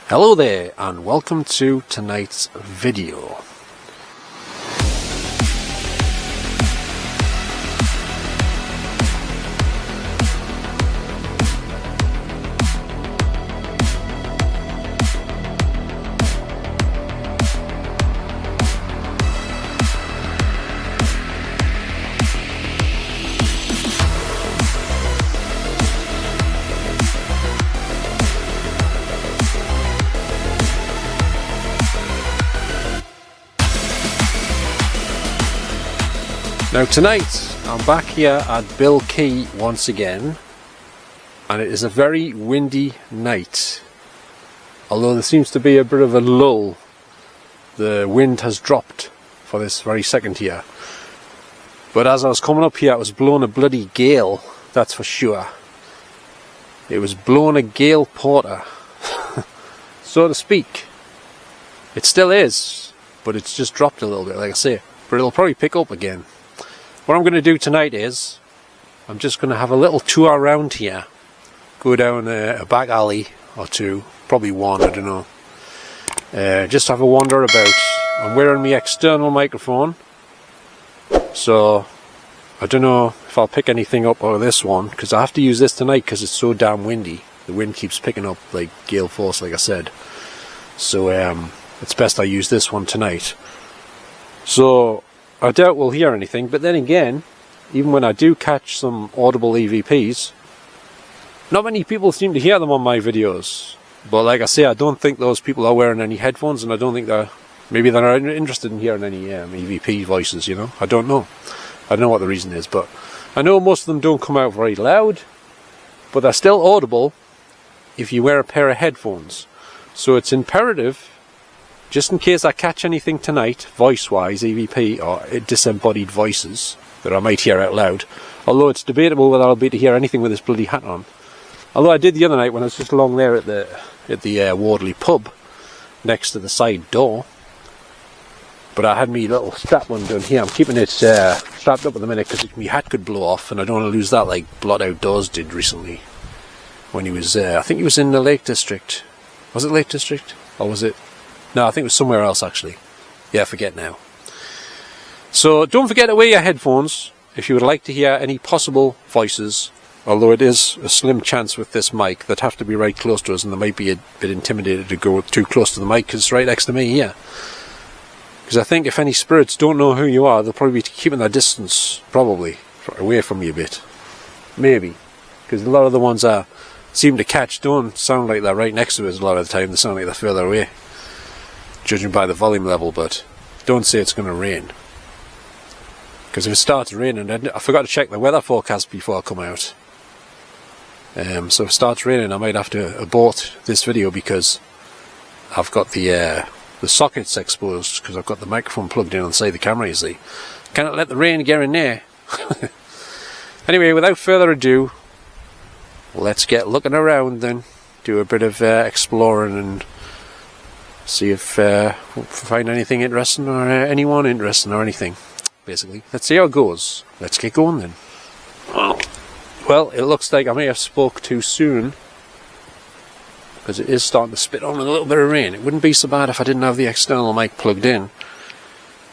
Hello there and welcome to tonight's video. Now tonight, I'm back here at Bill Quay once again, and it is a very windy night. Although there seems to be a bit of a lull, the wind has dropped for this very second here. But as I was coming up here, it was blowing a bloody gale, that's for sure. It was blowing a gale porter, so to speak. It still is, but it's just dropped a little bit, like I say. But it'll probably pick up again. What I'm going to do tonight is, I'm just going to have a little tour around here. Go down a back alley or two, probably one, I don't know. Just have a wander about. I'm wearing my external microphone, so I don't know if I'll pick anything up out of this one, because I have to use this tonight because it's so damn windy. The wind keeps picking up like gale force, like I said. So it's best I use this one tonight. So I doubt we'll hear anything, but then again, even when I do catch some audible EVPs, not many people seem to hear them on my videos. But like I say, I don't think those people are wearing any headphones, and I don't think maybe they're not interested in hearing any EVP voices, you know. I don't know. I don't know what the reason is, but I know most of them don't come out very loud, but they're still audible if you wear a pair of headphones. So it's imperative, just in case I catch anything tonight, voice-wise, EVP, or disembodied voices that I might hear out loud. Although it's debatable whether I'll be able to hear anything with this bloody hat on. Although I did the other night when I was just along there at the Wardley pub, next to the side door. But I had me little strap one down here. I'm keeping it strapped up at the minute because my hat could blow off, and I don't want to lose that like Blot Outdoors did recently. When he was, I think he was in the Lake District. Was it Lake District? Or was it? No, I think it was somewhere else actually. Yeah, I forget now. So don't forget to wear your headphones if you would like to hear any possible voices, although it is a slim chance with this mic that have to be right close to us, and they might be a bit intimidated to go too close to the mic because it's right next to me here. Because I think if any spirits don't know who you are, they'll probably be keeping their distance, probably, away from you a bit. Maybe. Because a lot of the ones I seem to catch don't sound like they're right next to us a lot of the time, they sound like they're further away. Judging by the volume level, but don't say it's going to rain. Because if it starts raining, I forgot to check the weather forecast before I come out. So if it starts raining, I might have to abort this video because I've got the sockets exposed, because I've got the microphone plugged in on the side of the camera, you see. Cannot let the rain get in there. Anyway, without further ado, let's get looking around then. Do a bit of exploring and see if we find anything interesting or anyone interesting or anything, basically. Let's see how it goes. Let's get going then. Well, it looks like I may have spoke too soon, because it is starting to spit on a little bit of rain. It wouldn't be so bad if I didn't have the external mic plugged in,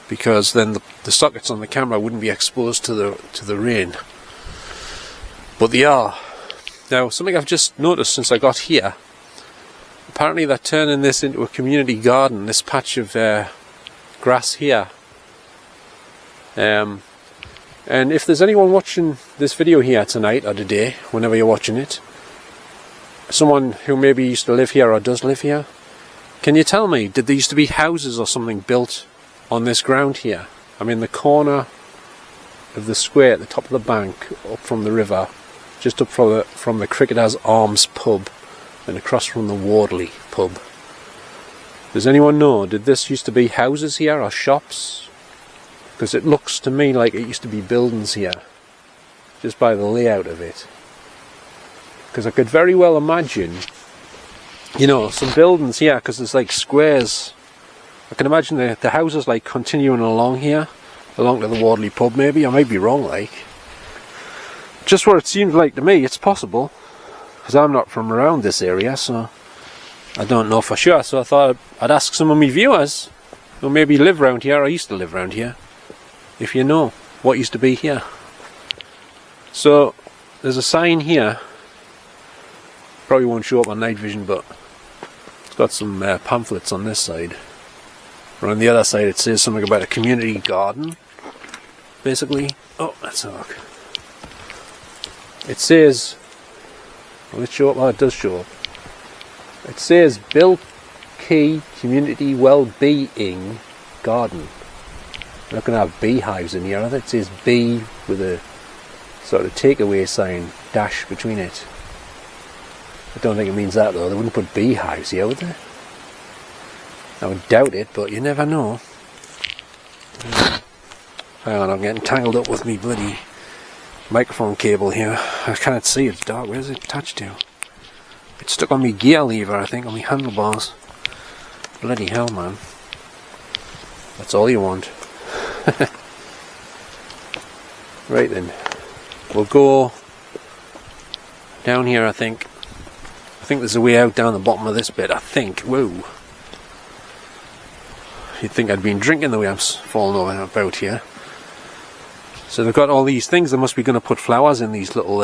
because then the sockets on the camera wouldn't be exposed to the rain. But they are. Now, something I've just noticed since I got here, apparently they're turning this into a community garden, this patch of grass here. And if there's anyone watching this video here tonight or today, whenever you're watching it, someone who maybe used to live here or does live here, can you tell me, did there used to be houses or something built on this ground here? I mean, the corner of the square at the top of the bank, up from the river, just up from the Cricketers Arms pub, and across from the Wardley pub. Does anyone know, did this used to be houses here or shops? Because it looks to me like it used to be buildings here, just by the layout of it. Because I could very well imagine, you know, some buildings here, because there's like squares. I can imagine the houses like continuing along here, along to the Wardley pub maybe. I might be wrong, like. Just what it seems like to me. It's possible, because I'm not from around this area, so I don't know for sure, so I thought I'd ask some of my viewers who maybe live around here or used to live around here if you know what used to be here. So there's a sign here, probably won't show up on night vision, but it's got some pamphlets on this side. But on the other side it says something about a community garden, basically. Oh, let's have a look. It says, will it show up? Oh, it does show up. It says Bill Quay Community Wellbeing Garden. They're not going to have beehives in here, are they? It says bee with a sort of takeaway sign dash between it. I don't think it means that though. They wouldn't put beehives here, would they? I would doubt it, but you never know. Hang on, I'm getting tangled up with me bloody microphone cable here. I can't see, it's dark. Where's it attached to? It's stuck on my gear lever, I think, on my handlebars. Bloody hell, man. That's all you want. Right then. We'll go down here, I think. I think there's a way out down the bottom of this bit, I think. Whoa. You'd think I'd been drinking the way I'm falling over about here. So they've got all these things. They must be going to put flowers in these little,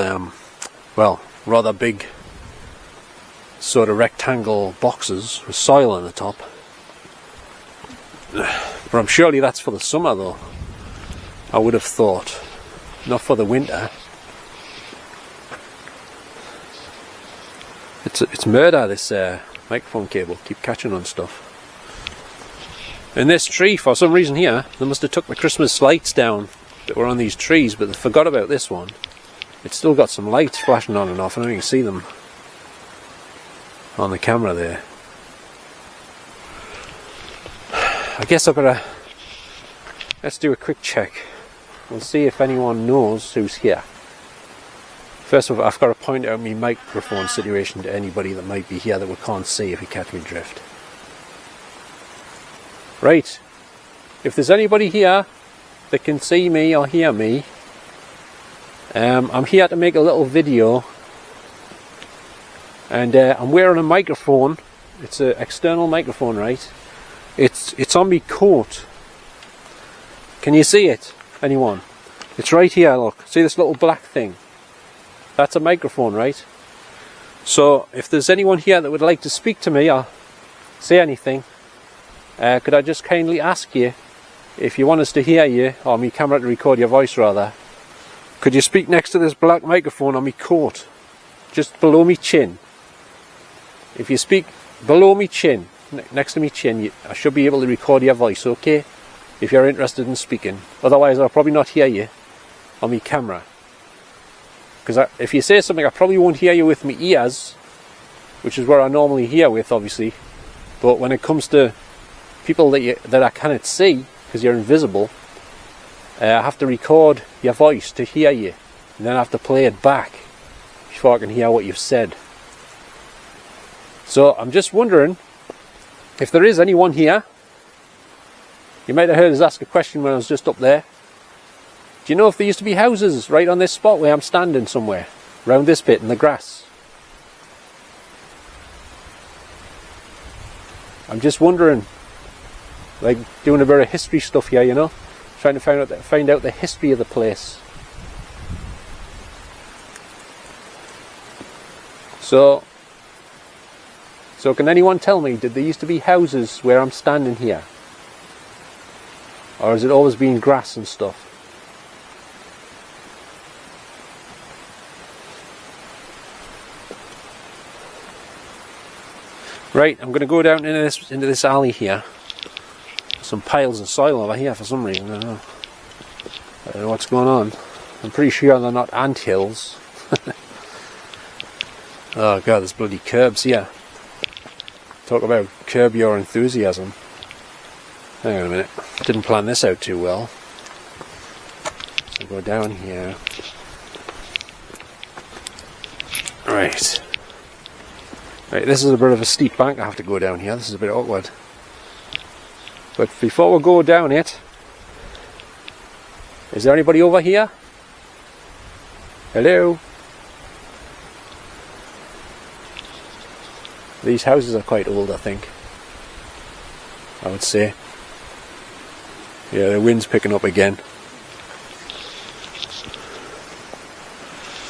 well, rather big sort of rectangle boxes with soil on the top. But I'm surely that's for the summer though. I would have thought. Not for the winter. It's murder, this microphone cable. Keep catching on stuff. In this tree, for some reason here, they must have took the Christmas lights down that were on these trees, but they forgot about this one. It's still got some lights flashing on and off, and I can see them on the camera there. I guess I've got to... Let's do a quick check. We'll see if anyone knows who's here. First of all, I've got to point out my microphone situation to anybody that might be here that we can't see, if you catch me drift. Right. If there's anybody here that can see me or hear me, I'm here to make a little video, and I'm wearing a microphone. It's an external microphone, right? It's on my coat. Can you see it? Anyone? It's right here, look. See this little black thing? That's a microphone, right? So if there's anyone here that would like to speak to me or say anything, could I just kindly ask you, if you want us to hear you, or my camera to record your voice rather, could you speak next to this black microphone on my coat, just below me chin? If you speak below me chin, next to me chin, I should be able to record your voice, okay? If you're interested in speaking. Otherwise I'll probably not hear you on my camera. Because if you say something, I probably won't hear you with my ears, which is where I normally hear with, obviously. But when it comes to people that I cannot see, because you're invisible, I have to record your voice to hear you, and then I have to play it back before I can hear what you've said. So I'm just wondering if there is anyone here. You might have heard us ask a question when I was just up there. Do you know if there used to be houses right on this spot where I'm standing somewhere, around this bit in the grass? I'm just wondering, like doing a bit of history stuff here, you know, trying to find out the history of the place. So can anyone tell me, did there used to be houses where I'm standing here? Or has it always been grass and stuff? Right, I'm going to go down into this alley here. Some piles of soil over here for some reason. I don't know what's going on. I'm pretty sure they're not anthills. Oh god, there's bloody curbs here. Talk about curb your enthusiasm. Hang on a minute. Didn't plan this out too well. So go down here. Right. Right, this is a bit of a steep bank I have to go down here. This is a bit awkward. But before we go down it, is there anybody over here? Hello? These houses are quite old, I think. I would say. Yeah, the wind's picking up again.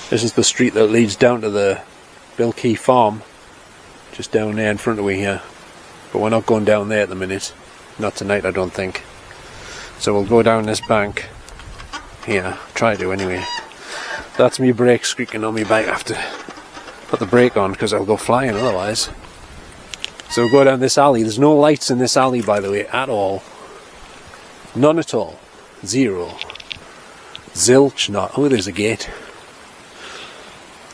This is the street that leads down to the Bill Quay farm. Just down there in front of me here. But we're not going down there at the minute. Not tonight, I don't think. So we'll go down this bank. Here, try to anyway. That's me brake squeaking on me bike. I have to put the brake on because I'll go flying otherwise. So we'll go down this alley. There's no lights in this alley, by the way, at all. None at all. Zero. Zilch not. Oh, there's a gate.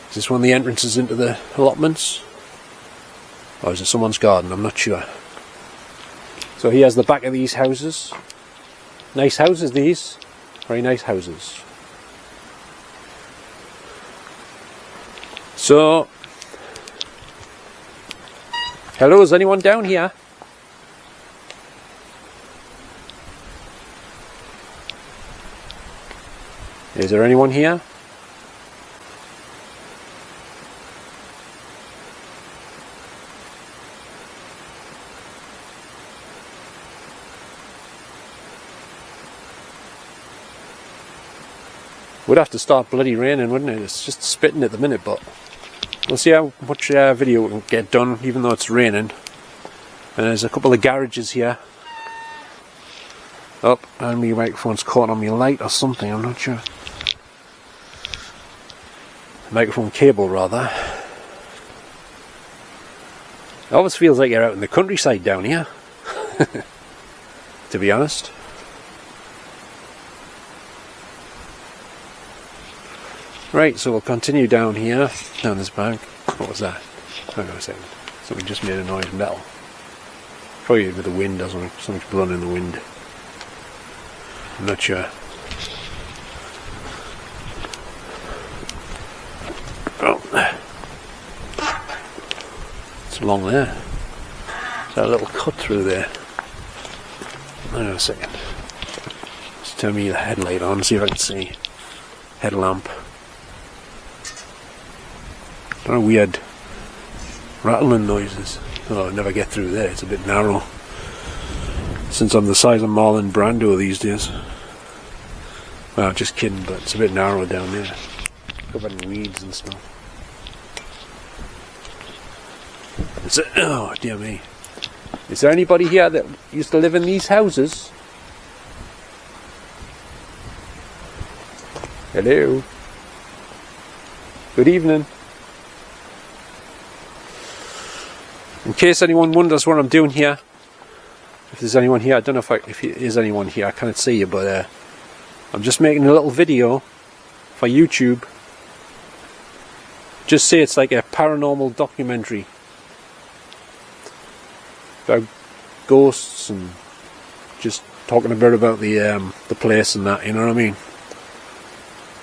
Is this one of the entrances into the allotments? Or is it someone's garden? I'm not sure. So here's the back of these houses. Nice houses, these. Very nice houses. So, hello, is anyone down here? Is there anyone here? Would have to start bloody raining, wouldn't it? It's just spitting at the minute, but we'll see how much video we can get done, even though it's raining. And there's a couple of garages here. Oh, and my microphone's caught on my light or something, I'm not sure. Microphone cable, rather. It always feels like you're out in the countryside down here. To be honest. Right, so we'll continue down here, down this bank. What was that? Hang on a second. Something just made a noise, metal. Probably with the wind or something. Something's blowing in the wind. I'm not sure. Oh. It's along there. There's a little cut through there. Hang on a second. Let's turn me the headlight on, see if I can see. Headlamp. Weird rattling noises. Oh, I never get through there, it's a bit narrow. Since I'm the size of Marlon Brando these days. Well, just kidding, but it's a bit narrow down there. Covered in weeds and stuff. Oh, dear me. Is there anybody here that used to live in these houses? Hello. Good evening. In case anyone wonders what I'm doing here, if there's anyone here, I don't know if there is anyone here, I can't see you, but I'm just making a little video for YouTube. Just say it's like a paranormal documentary about ghosts and just talking a bit about the place and that, you know what I mean?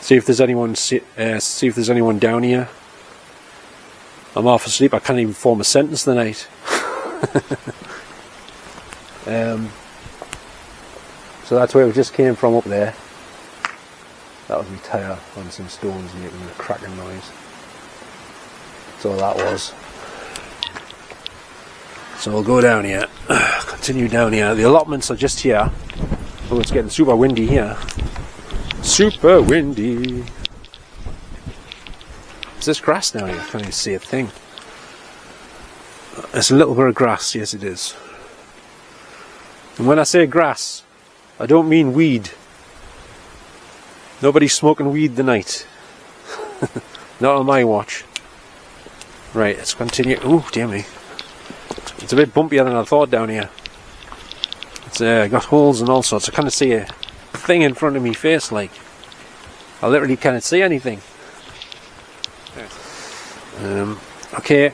See if there's anyone down here. I'm half asleep, I can't even form a sentence tonight. So that's where we just came from up there. That was my tyre on some stones making a cracking noise. That's all that was. So we'll go down here. Continue down here. The allotments are just here. Oh, it's getting super windy here. Super windy. Is this grass down here? I can't even see a thing. There's a little bit of grass, yes it is. And when I say grass, I don't mean weed. Nobody's smoking weed tonight. Not on my watch. Right, let's continue. Oh, dear me. It's a bit bumpier than I thought down here. It's got holes and all sorts. I can't see a thing in front of me face, like. I literally can't see anything. Okay,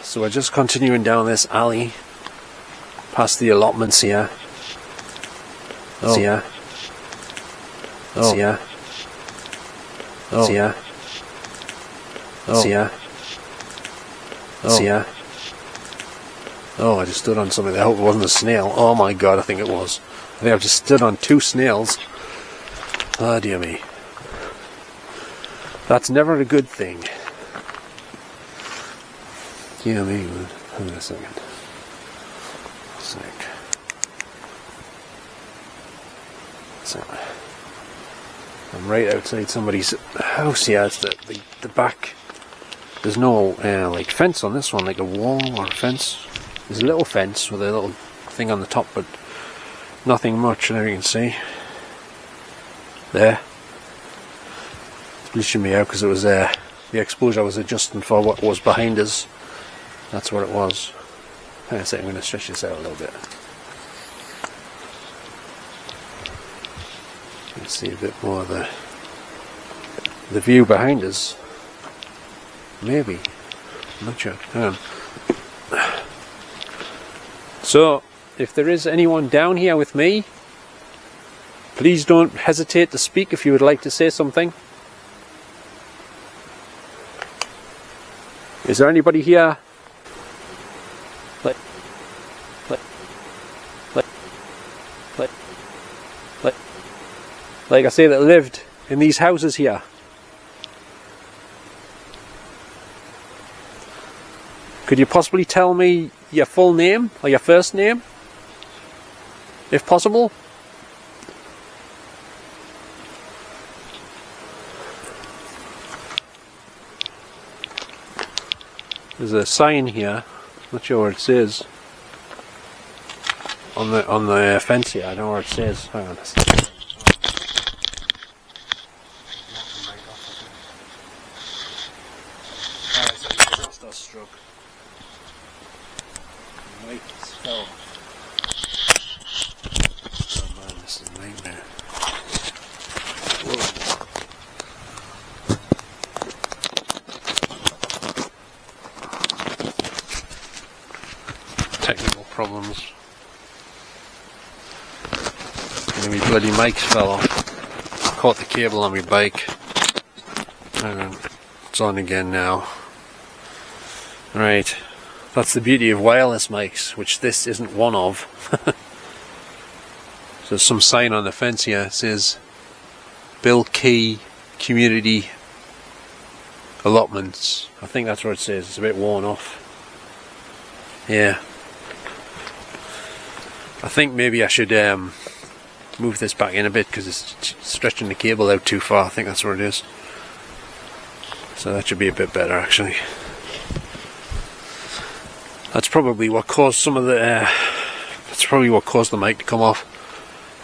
so we're just continuing down this alley past the allotments here. Oh. Here. Oh. Here. Oh. Here. Oh. Here. Oh. Here. Oh, I just stood on something. I hope it wasn't a snail. Oh my god, I think it was. I think I've just stood on 2 snails. Oh dear me. That's never a good thing. Yeah, me. Hold on a second. I'm right outside somebody's house here. It's the back. There's no like fence on this one, like a wall or a fence. There's a little fence with a little thing on the top, but nothing much. There you can see. There. It's bleaching me out because it was the exposure I was adjusting for what was behind us. That's what it was. Hang on a second, I'm going to stretch this out a little bit. Let's see a bit more of the view behind us. Maybe. I'm not sure. Hang on. So, if there is anyone down here with me, please don't hesitate to speak if you would like to say something. Is there anybody here? Like I say, that lived in these houses here. Could you possibly tell me your full name or your first name, if possible? There's a sign here. Not sure what it says. On the fence here. I don't know what it says. Hang on a second. Technical problems. And my bloody mics fell off. Caught the cable on my bike. And it's on again now. Right. That's the beauty of wireless mics, which this isn't one of. So there's some sign on the fence here. It says Bill Quay Community Allotments. I think that's what it says. It's a bit worn off. Yeah. I think maybe I should move this back in a bit because it's stretching the cable out too far. I think that's what it is. So that should be a bit better actually. That's probably what caused some of the. That's probably what caused the mic to come off,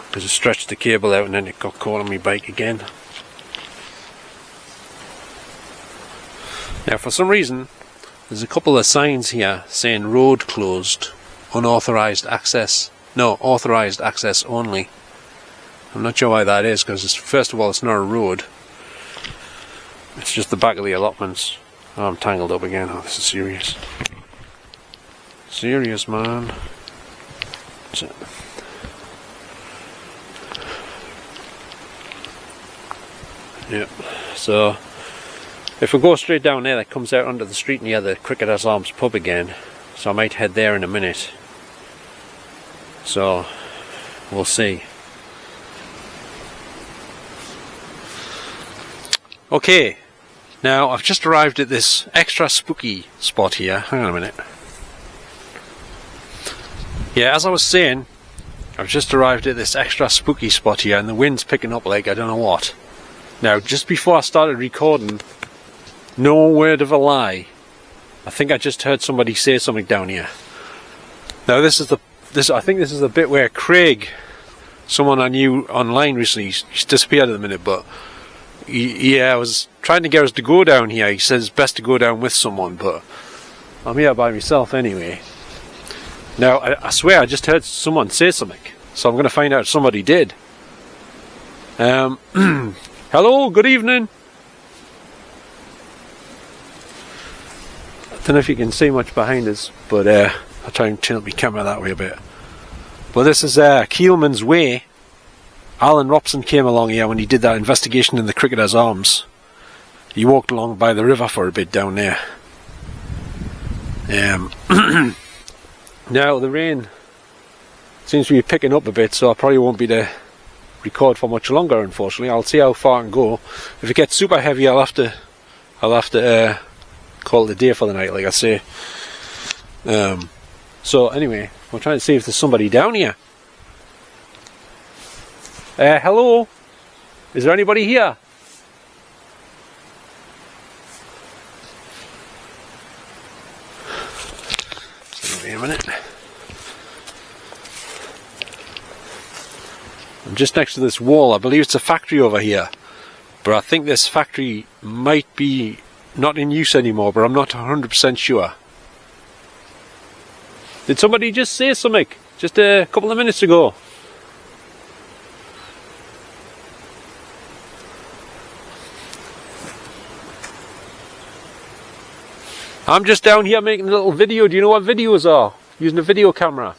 because it stretched the cable out and then it got caught on my bike again. Now, for some reason, there's a couple of signs here saying "road closed, unauthorized access." No, authorized access only. I'm not sure why that is, because first of all, it's not a road. It's just the back of the allotments. Oh, I'm tangled up again. Oh, this is serious. Serious, man. Yep. So, if we go straight down there, that comes out onto the street near the Cricketers Arms pub again. So I might head there in a minute. So, we'll see. Okay. Now, I've just arrived at this extra spooky spot here. Hang on a minute. Yeah, as I was saying, I've just arrived at this extra spooky spot here and the wind's picking up like I don't know what. Now, just before I started recording, no word of a lie, I think I just heard somebody say something down here. Now, I think this is the bit where Craig, someone I knew online recently, he's disappeared at the minute, but I was trying to get us to go down here. He says it's best to go down with someone, but I'm here by myself anyway. Now, I swear I just heard someone say something, so I'm going to find out if somebody did. Hello, good evening. I don't know if you can see much behind us, but I'll try and tilt my camera that way a bit. But this is Keelmans Way. Alan Robson came along here when he did that investigation in the Cricketers Arms. He walked along by the river for a bit down there. Now the rain seems to be picking up a bit, so I probably won't be able to record for much longer, unfortunately. I'll see how far I can go. If it gets super heavy, I'll have to call it a day for the night, like I say. So anyway, we're trying to see if there's somebody down here. Hello? Is there anybody here? Wait a minute. I'm just next to this wall. I believe it's a factory over here. But I think this factory might be not in use anymore, but I'm not 100% sure. Did somebody just say something? Just a couple of minutes ago. I'm just down here making a little video. Do you know what videos are? Using a video camera.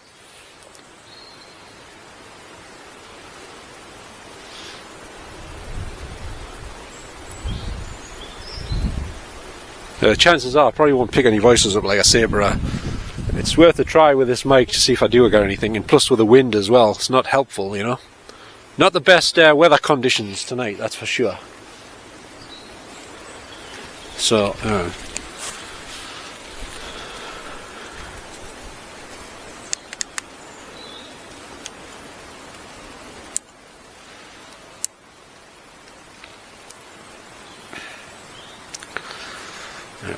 Chances are I probably won't pick any voices up like I say, but it's worth a try with this mic to see if I do get anything. And plus with the wind as well, it's not helpful, you know. Not the best weather conditions tonight, that's for sure. So,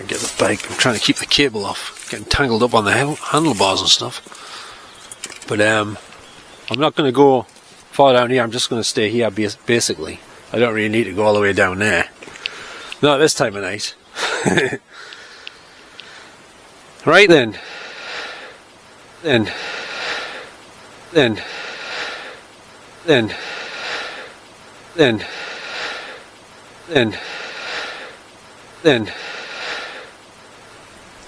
get the bike. I'm trying to keep the cable off, getting tangled up on the handlebars and stuff. But I'm not going to go far down here. I'm just going to stay here basically. I don't really need to go all the way down there. Not this time of night. Right then.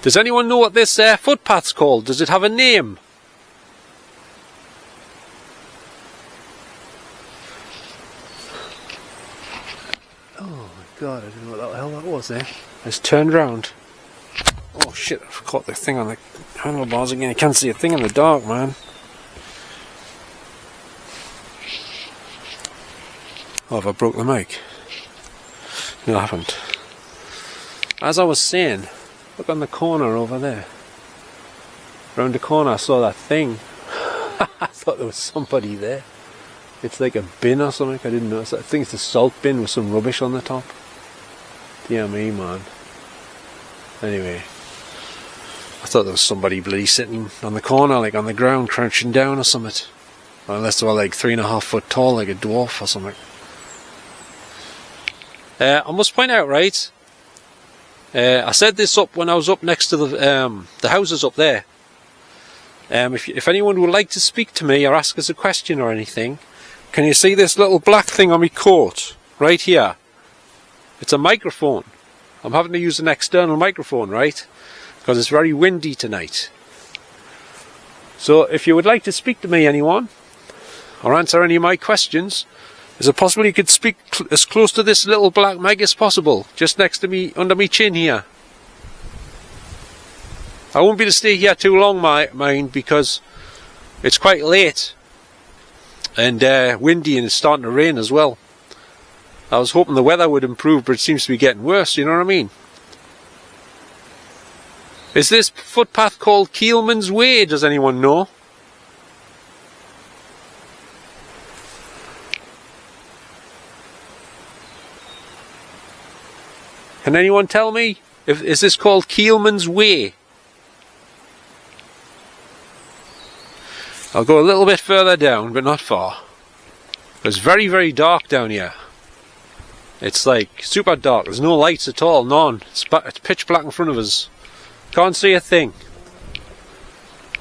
Does anyone know what this footpath's called? Does it have a name? Oh my god, I didn't know what the hell that was there. I just turned round. Oh shit, I've caught the thing on the handlebars again. I can't see a thing in the dark, man. Oh, have I broke the mic? No, I haven't. As I was saying, look on the corner over there. Round the corner I saw that thing. I thought there was somebody there. It's like a bin or something, I didn't notice. I think it's a salt bin with some rubbish on the top. Dear me, man. Anyway, I thought there was somebody bloody sitting on the corner, like on the ground, crouching down or something. Or unless they were like 3.5 foot tall, like a dwarf or something. I must point out, right, I set this up when I was up next to the houses up there. If anyone would like to speak to me or ask us a question or anything, can you see this little black thing on my coat right here? It's a microphone. I'm having to use an external microphone, right? Because it's very windy tonight. So if you would like to speak to me, anyone, or answer any of my questions, is it possible you could speak as close to this little black mic as possible, just next to me, under my chin here? I won't be to stay here too long, mind, because it's quite late and windy, and it's starting to rain as well. I was hoping the weather would improve, but it seems to be getting worse, you know what I mean? Is this footpath called Keelmans Way? Does anyone know? Can anyone tell me? Is this called Keelmans Way? I'll go a little bit further down, but not far. It's very, very dark down here. It's like super dark. There's no lights at all, none. It's pitch black in front of us. Can't see a thing.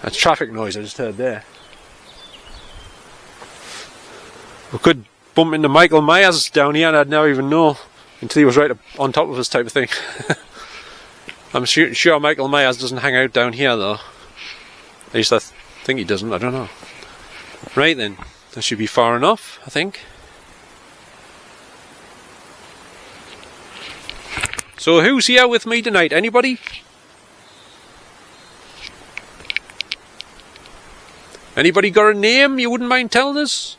That's traffic noise I just heard there. We could bump into Michael Myers down here and I'd never even know until he was right up on top of us, type of thing. I'm sure Michael Myers doesn't hang out down here though. At least I think he doesn't, I don't know. Right then, that should be far enough, I think. So who's here with me tonight? Anybody? Anybody got a name you wouldn't mind telling us?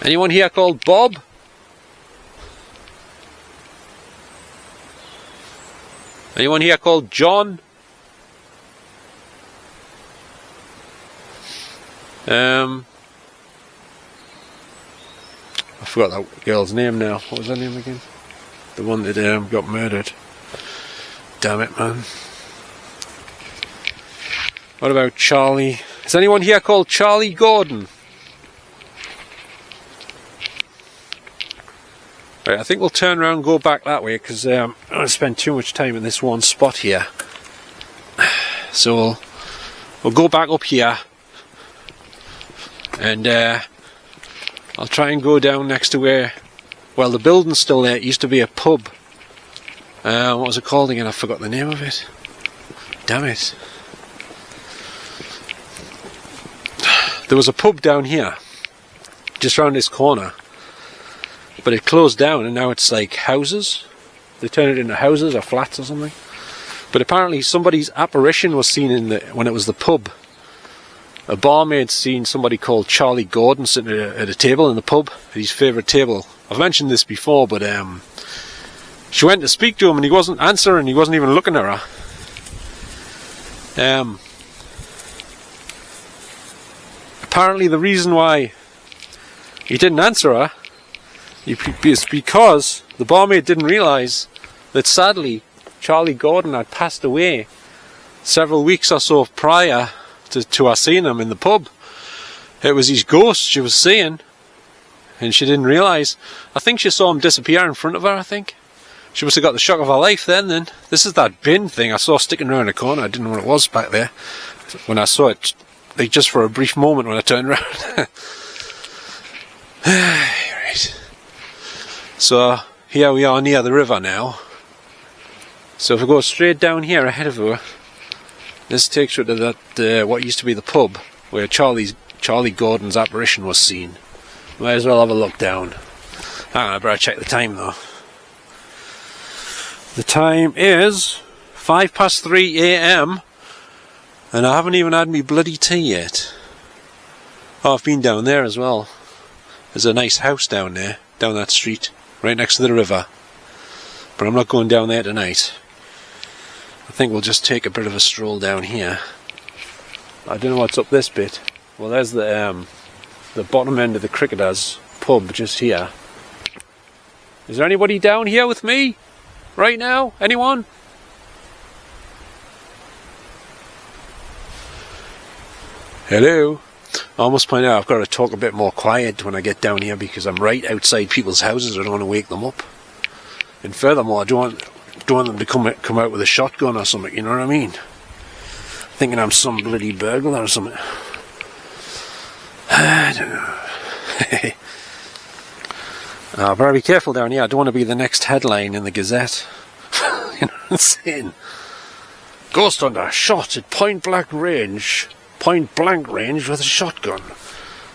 Anyone here called Bob? Anyone here called John? I forgot that girl's name now. What was her name again? The one that got murdered. Damn it, man. What about Charlie? Is anyone here called Charlie Gordon? Right, I think we'll turn around and go back that way because I don't want to spend too much time in this one spot here. So we'll go back up here and I'll try and go down next to where, well, the building's still there. It used to be a pub. What was it called again? I forgot the name of it. Damn it. There was a pub down here, just round this corner. But it closed down and now it's like houses. They turned it into houses or flats or something. But apparently somebody's apparition was seen when it was the pub. A barmaid seen somebody called Charlie Gordon sitting at a table in the pub, at his favourite table. I've mentioned this before, but she went to speak to him and he wasn't answering, he wasn't even looking at her. Apparently the reason why he didn't answer her is because the barmaid didn't realise that sadly Charlie Gordon had passed away several weeks or so prior to her seeing him in the pub. It was his ghost she was seeing, and she didn't realise. I think she saw him disappear in front of her, I think. She must have got the shock of her life then. This is that bin thing I saw sticking around the corner. I didn't know what it was back there when I saw it, like just for a brief moment when I turned around. Right. So here we are near the river now. So if we go straight down here ahead of her, this takes her to that what used to be the pub where Charlie Gordon's apparition was seen. Might as well have a look down. Hang on, I better check the time though. The time is 3:05 AM and I haven't even had me bloody tea yet. Oh, I've been down there as well. There's a nice house down there, down that street, right next to the river. But I'm not going down there tonight. I think we'll just take a bit of a stroll down here. I don't know what's up this bit. Well, there's the bottom end of the Cricketers pub just here. Is there anybody down here with me right now? Anyone? Hello? I must point out I've got to talk a bit more quiet when I get down here because I'm right outside people's houses. I don't want to wake them up. And furthermore, I don't want them to come out with a shotgun or something, you know what I mean? Thinking I'm some bloody burglar or something. I don't know. I better be careful down here. I don't want to be the next headline in the Gazette. You know what I'm saying? Ghost hunter shot at point blank range with a shotgun.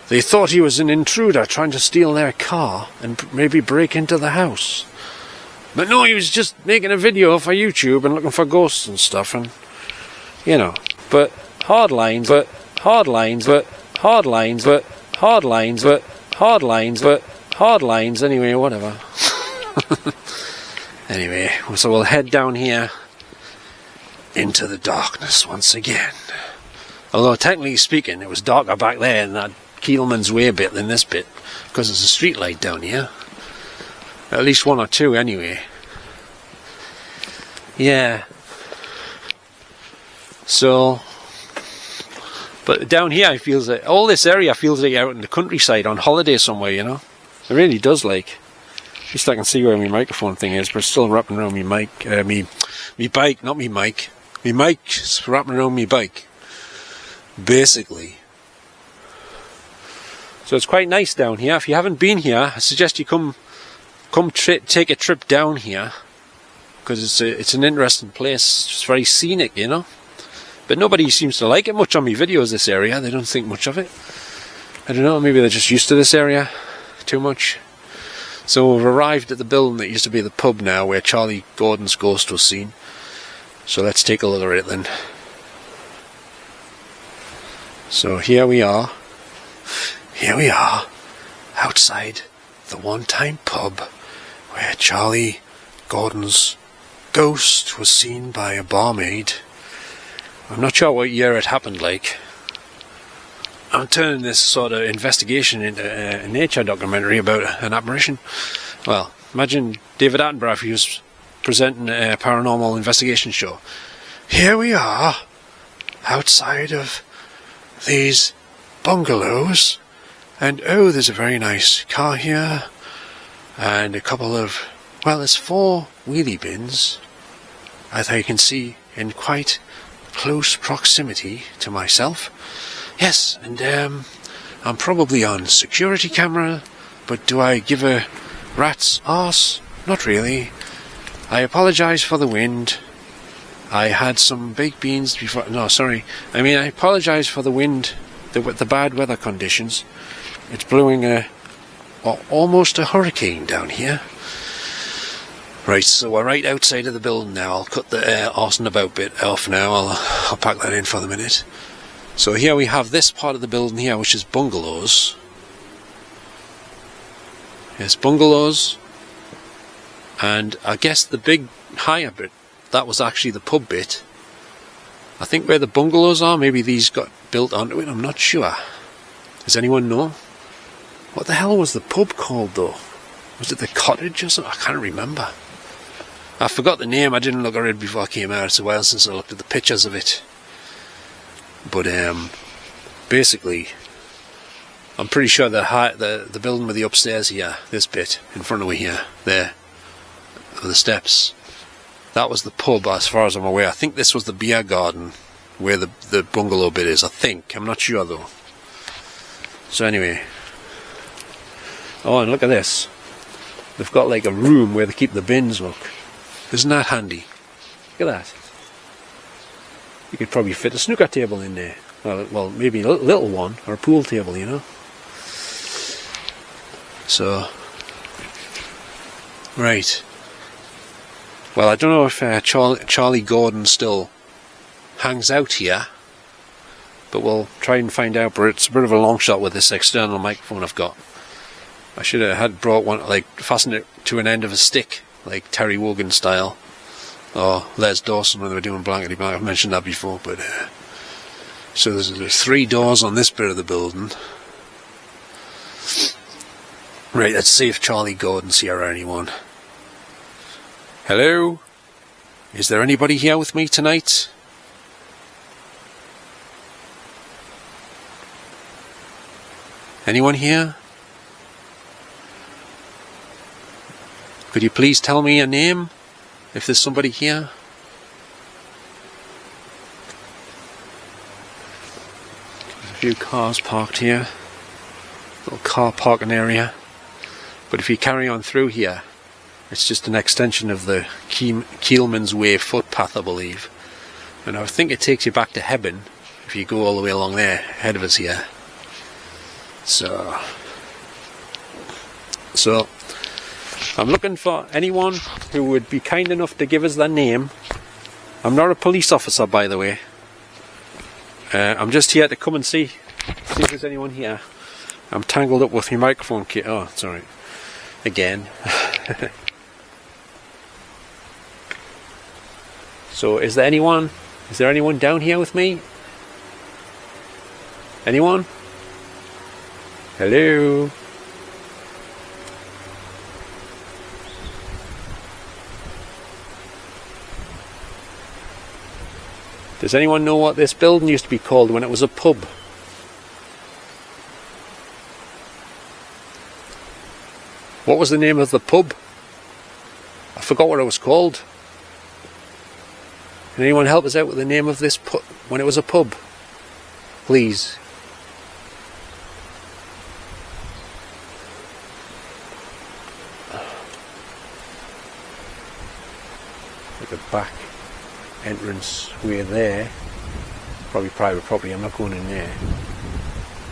They thought he was an intruder trying to steal their car and maybe break into the house. But no, he was just making a video for YouTube and looking for ghosts and stuff, and you know. But hard lines, but hard lines, but hard lines, but hard lines, but hard lines, but hard lines. Anyway, whatever. Anyway, so we'll head down here into the darkness once again. Although technically speaking, it was darker back there in that Keelmans way bit than this bit, because there's a street light down here. At least one or two anyway. Yeah. So, but down here it feels like, all this area feels like out in the countryside on holiday somewhere, you know. It really does, like. At least I can see where my microphone thing is, but it's still wrapping around me mic, me bike, not me mic. Me mic's wrapping around me bike. Basically. So it's quite nice down here. If you haven't been here, I suggest you come take a trip down here, because it's an interesting place. It's very scenic, you know. But nobody seems to like it much on my videos, this area. They don't think much of it. I don't know, maybe they're just used to this area too much. So we've arrived at the building that used to be the pub now, where Charlie Gordon's ghost was seen. So let's take a look at it then. So here we are. Here we are, outside the one-time pub where Charlie Gordon's ghost was seen by a barmaid. I'm not sure what year it happened like. I'm turning this sort of investigation into a nature documentary about an apparition. Well, imagine David Attenborough if he was presenting a paranormal investigation show. Here we are, outside of these bungalows, and oh, there's a very nice car here, and a couple of, well, there's 4 wheelie bins, as I can see, in quite close proximity to myself. Yes, and I'm probably on security camera, but do I give a rat's arse? Not really. I apologise for the wind. I had some baked beans before. No, sorry. I mean, I apologise for the wind, the bad weather conditions. It's blowing almost a hurricane down here. Right, so we're right outside of the building now. I'll cut the arse and about bit off now. I'll pack that in for the minute. So here we have this part of the building here, which is bungalows. Yes, bungalows. And I guess the big higher bit, that was actually the pub bit. I think where the bungalows are, maybe these got built onto it, I'm not sure. Does anyone know? What the hell was the pub called though? Was it the Cottage or something? I can't remember. I forgot the name, I didn't look at it before I came out. It's a while since I looked at the pictures of it. But basically, I'm pretty sure the building with the upstairs here, this bit in front of me here, there, the steps, that was the pub as far as I'm aware. I think this was the beer garden where the bungalow bit is, I think. I'm not sure though. So anyway. Oh, and look at this. They've got like a room where they keep the bins, look. Isn't that handy? Look at that. You could probably fit a snooker table in there. Well, maybe a little one, or a pool table, you know. So, right. Well, I don't know if Charlie Gordon still hangs out here, but we'll try and find out. But it's a bit of a long shot with this external microphone I've got. I should have had brought one, like fastened it to an end of a stick, like Terry Wogan style, or Les Dawson when they were doing Blankety Blank. I've mentioned that before, but so there's 3 doors on this bit of the building. Right, let's see if Charlie Gordon's here or anyone. Hello? Is there anybody here with me tonight? Anyone here? Could you please tell me a name, if there's somebody here? There's a few cars parked here. Little car parking area. But if you carry on through here, it's just an extension of the Keelmans Way footpath, I believe. And I think it takes you back to Hebben, if you go all the way along there, ahead of us here. So I'm looking for anyone who would be kind enough to give us their name. I'm not a police officer, by the way. I'm just here to come and see if there's anyone here. I'm tangled up with my microphone kit. Oh, it's alright. Again. So, is there anyone down here with me? Anyone? Hello? Does anyone know what this building used to be called when it was a pub? What was the name of the pub? I forgot what it was called. Can anyone help us out with the name of this pub when it was a pub? Please. Like a back entrance way there. Probably private property. I'm not going in there.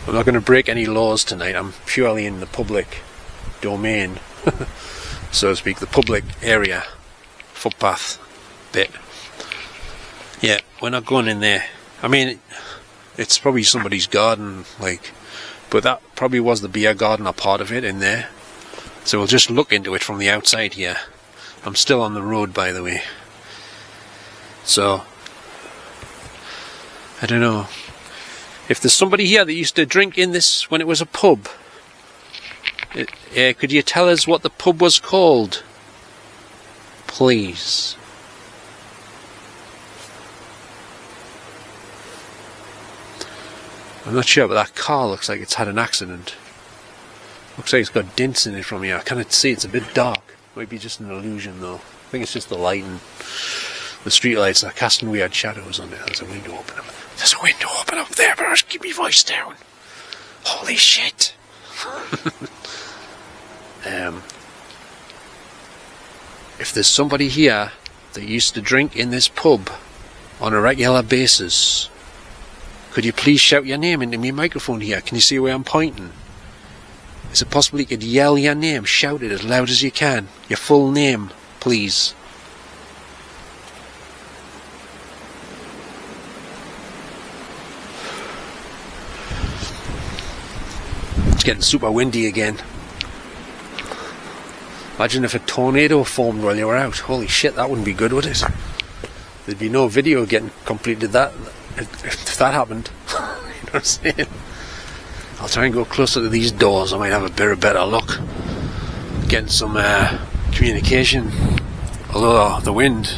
I'm not going to break any laws tonight. I'm purely in the public domain, so to speak, the public area, footpath bit. Yeah, we're not going in there. I mean, it's probably somebody's garden, like, but that probably was the beer garden or part of it in there. So we'll just look into it from the outside here. I'm still on the road, by the way. So I don't know. If there's somebody here that used to drink in this when it was a pub, could you tell us what the pub was called? Please. I'm not sure, but that car looks like it's had an accident. Looks like it's got dents in it from here. I can't see, it's a bit dark. Might be just an illusion though. I think it's just the lighting. The street lights are casting weird shadows on it. There's a window open up. There's a window open up there, but I'll keep my voice down. Holy shit. If there's somebody here that used to drink in this pub on a regular basis, could you please shout your name into my microphone here? Can you see where I'm pointing? Is it possible you could yell your name, shout it as loud as you can? Your full name, please. It's getting super windy again. Imagine if a tornado formed while you were out. Holy shit, that wouldn't be good, would it? There'd be no video getting completed if that happened. You know what I'm saying? I'll try and go closer to these doors. I might have a bit of better luck getting some communication. Although the wind,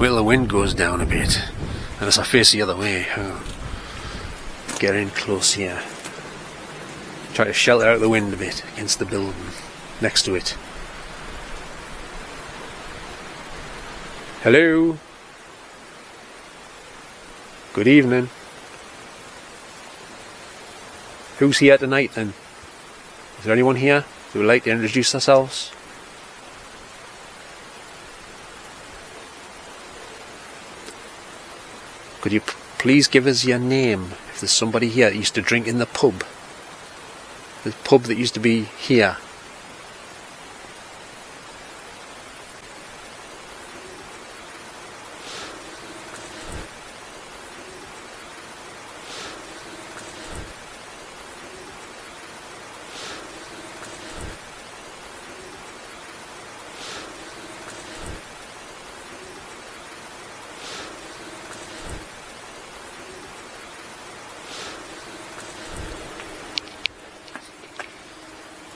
wait till the wind goes down a bit, and as I face the other way, get in close here. Try to shelter out the wind a bit against the building next to it. Hello. Good evening. Who's here tonight then? Is there anyone here who would like to introduce themselves? Could you please give us your name if there's somebody here that used to drink in the pub? The pub that used to be here.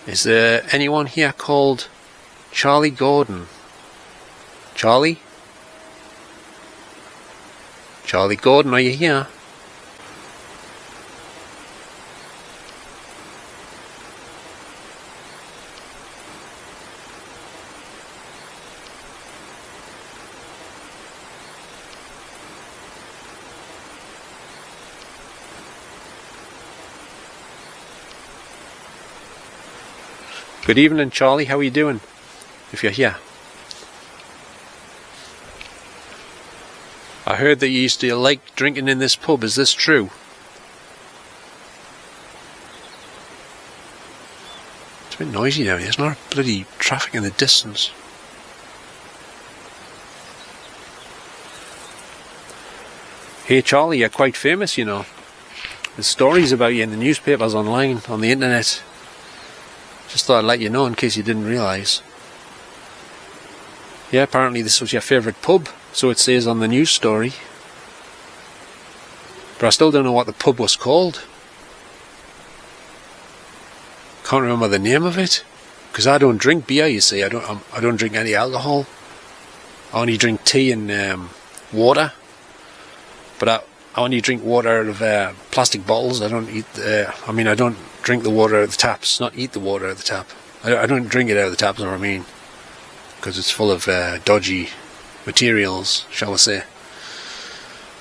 Is there anyone here called Charlie Gordon? Charlie? Charlie Gordon, are you here? Good evening, Charlie. How are you doing? If you're here. I heard that you used to like drinking in this pub. Is this true? It's a bit noisy down here. There's not a bloody traffic in the distance. Hey, Charlie, you're quite famous, you know. There's stories about you in the newspapers, online, on the internet. Just thought I'd let you know in case you didn't realise. Yeah, apparently this was your favourite pub, so it says on the news story. But I still don't know what the pub was called. Can't remember the name of it. Because I don't drink beer, you see. I don't drink any alcohol. I only drink tea and water. But I only drink water out of plastic bottles. I don't eat. I don't drink the water out of the taps. Not eat the water out of the tap. I don't drink it out of the taps. Is what I mean, because it's full of dodgy materials, shall we say.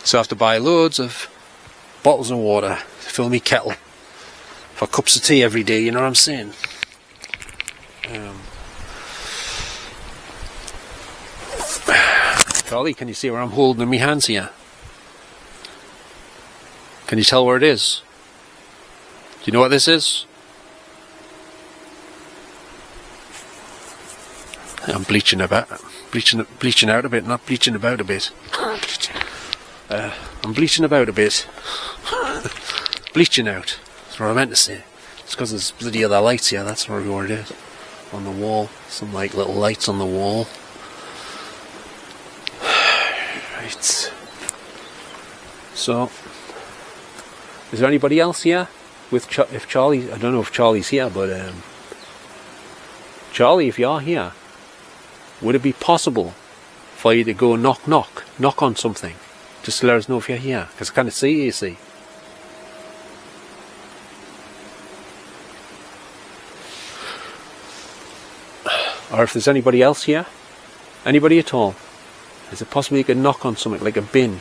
So I have to buy loads of bottles of water to fill me kettle for cups of tea every day. You know what I'm saying? Charlie, can you see where I'm holding in my hands here? Can you tell where it is? Do you know what this is? I'm bleaching out a bit, not bleaching about a bit. I'm bleaching about a bit. Bleaching out. That's what I meant to say. It's because there's bloody other lights here, that's what it is. On the wall. Some like little lights on the wall. Right. So, is there anybody else here? If Charlie, I don't know if Charlie's here, but Charlie, if you're here, would it be possible for you to go knock on something, just to let us know if you're here? Because I can't see you, see. Or if there's anybody else here, anybody at all, is it possible you could knock on something like a bin?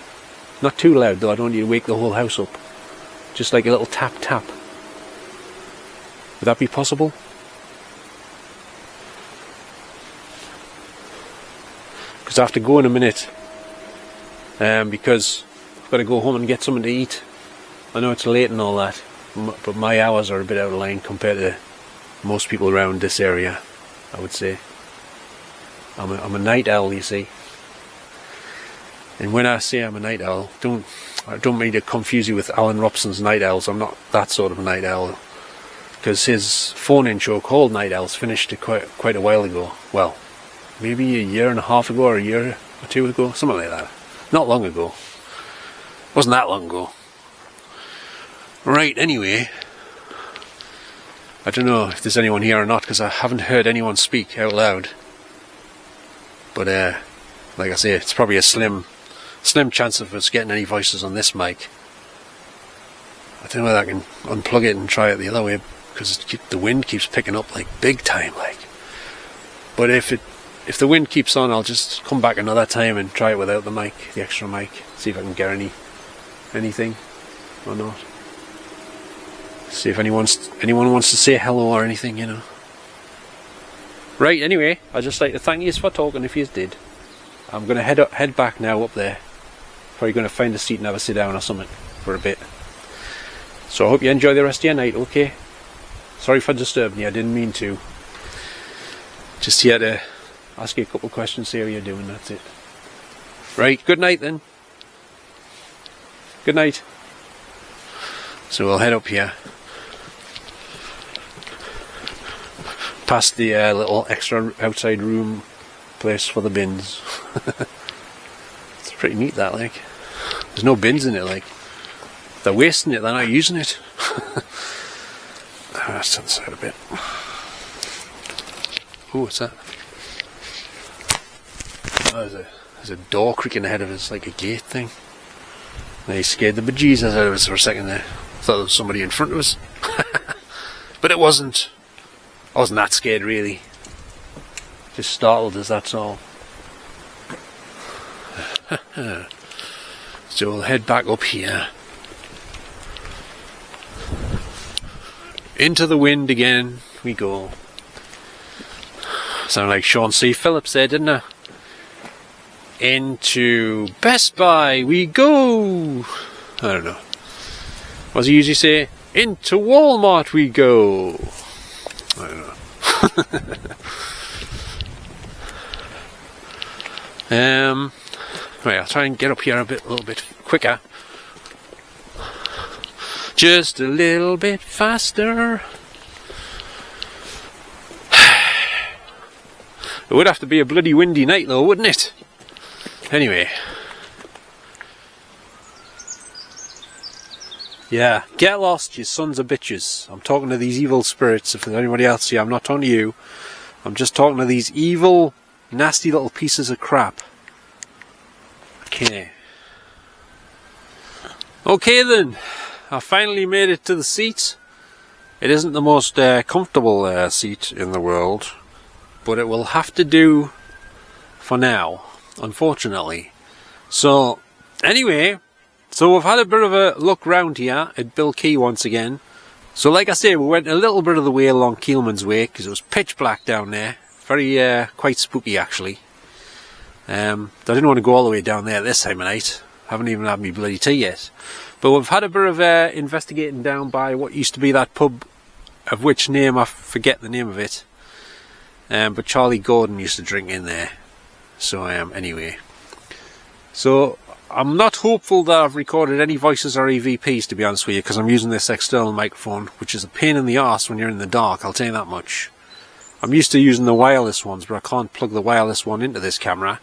Not too loud though, I don't want you to wake the whole house up. Just like a little tap tap. Would that be possible? Because I have to go in a minute, because I've got to go home and get something to eat. I know it's late and all that, but my hours are a bit out of line compared to most people around this area, I would say. I'm a night owl, you see. And when I say I'm a night owl, I don't mean to confuse you with Alan Robson's Night Owls. I'm not that sort of a night owl, because his phone-in show called Night Owls finished quite a while ago. Well, maybe a year and a half ago, or a year or two ago, something like that. Not long ago. Wasn't that long ago. Right, anyway, I don't know if there's anyone here or not, because I haven't heard anyone speak out loud. But like I say, it's probably a slim chance of us getting any voices on this mic. I don't know whether I can unplug it and try it the other way, because the wind keeps picking up like big time, like. But if the wind keeps on, I'll just come back another time and try it without the mic, the extra mic, see if I can get anything or not. See if anyone wants to say hello or anything, you know. Right, anyway, I'd just like to thank you for talking if you did. I'm going to head back now up there. Probably going to find a seat and have a sit down or something for a bit. So I hope you enjoy the rest of your night, okay? Sorry for disturbing you, I didn't mean to. Just here to ask you a couple of questions, see how you're doing, that's it. Right, good night then. Good night. So we'll head up here. Past the little extra outside room place for the bins. It's pretty neat that, like. There's no bins in it, like. They're wasting it, they're not using it. Let's turn this out a bit. Oh, what's that? Oh, there's a door creaking ahead of us, like a gate thing. They scared the bejesus out of us for a second there. Thought there was somebody in front of us. But it wasn't. I wasn't that scared, really. Just startled us, that's all. So we'll head back up here. Into the wind again we go. Sound like Sean C. Phillips there, didn't I? Into Best Buy we go! I don't know. What does he usually say? Into Walmart we go! I don't know. Right, I'll try and get up here a little bit quicker. Just a little bit faster. It would have to be a bloody windy night though, wouldn't it? Anyway. Yeah, get lost, you sons of bitches. I'm talking to these evil spirits. If there's anybody else here, I'm not talking to you. I'm just talking to these evil, nasty little pieces of crap. Okay. Okay then. I finally made it to the seat. It isn't the most comfortable seat in the world, but it will have to do for now, unfortunately. So, anyway, so we've had a bit of a look round here at Bill Quay once again. So like I say, we went a little bit of the way along Keelmans Way, because it was pitch black down there. Very, quite spooky actually. I didn't want to go all the way down there this time of night. Haven't even had me bloody tea yet. But we've had a bit of investigating down by what used to be that pub, of which name I forget the name of it. But Charlie Gordon used to drink in there. So anyway. So I'm not hopeful that I've recorded any voices or EVPs, to be honest with you, because I'm using this external microphone, which is a pain in the arse when you're in the dark, I'll tell you that much. I'm used to using the wireless ones, but I can't plug the wireless one into this camera,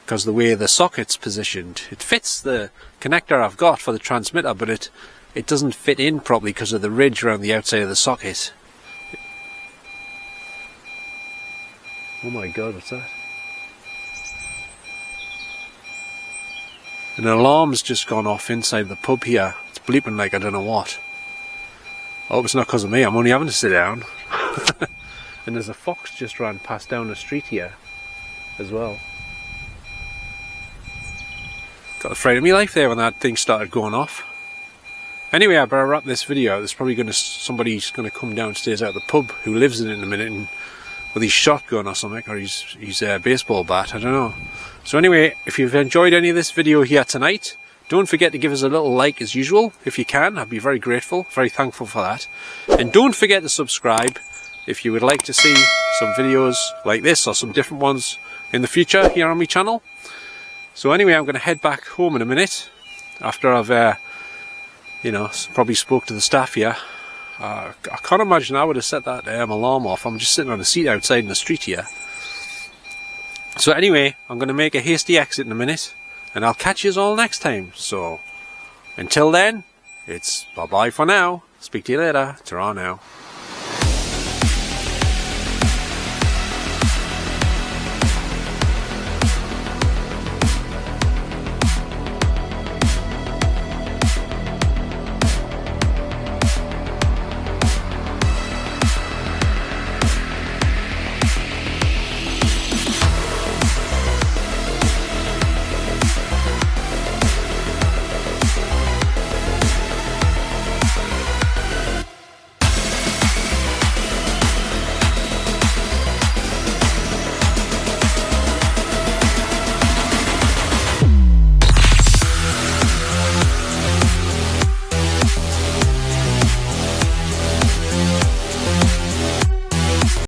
because the way the socket's positioned. It fits the connector I've got for the transmitter, but it doesn't fit in properly because of the ridge around the outside of the socket. Oh my god, what's that? An alarm's just gone off inside the pub here. It's bleeping like I don't know what. I hope it's not because of me, I'm only having to sit down. And there's a fox just ran past down the street here as well. Got the fright of my life there when that thing started going off. Anyway, I better wrap this video. There's probably somebody's going to come downstairs out of the pub who lives in it in a minute and with his shotgun or something, or his baseball bat, I don't know. So anyway, if you've enjoyed any of this video here tonight, don't forget to give us a little like as usual, if you can. I'd be very grateful, very thankful for that. And don't forget to subscribe if you would like to see some videos like this or some different ones in the future here on my channel. So anyway, I'm going to head back home in a minute after I've, you know, probably spoke to the staff here. I can't imagine I would have set that alarm off. I'm just sitting on a seat outside in the street here. So anyway, I'm going to make a hasty exit in a minute, and I'll catch you all next time. So, until then, it's bye-bye for now. Speak to you later. Ta-ra now.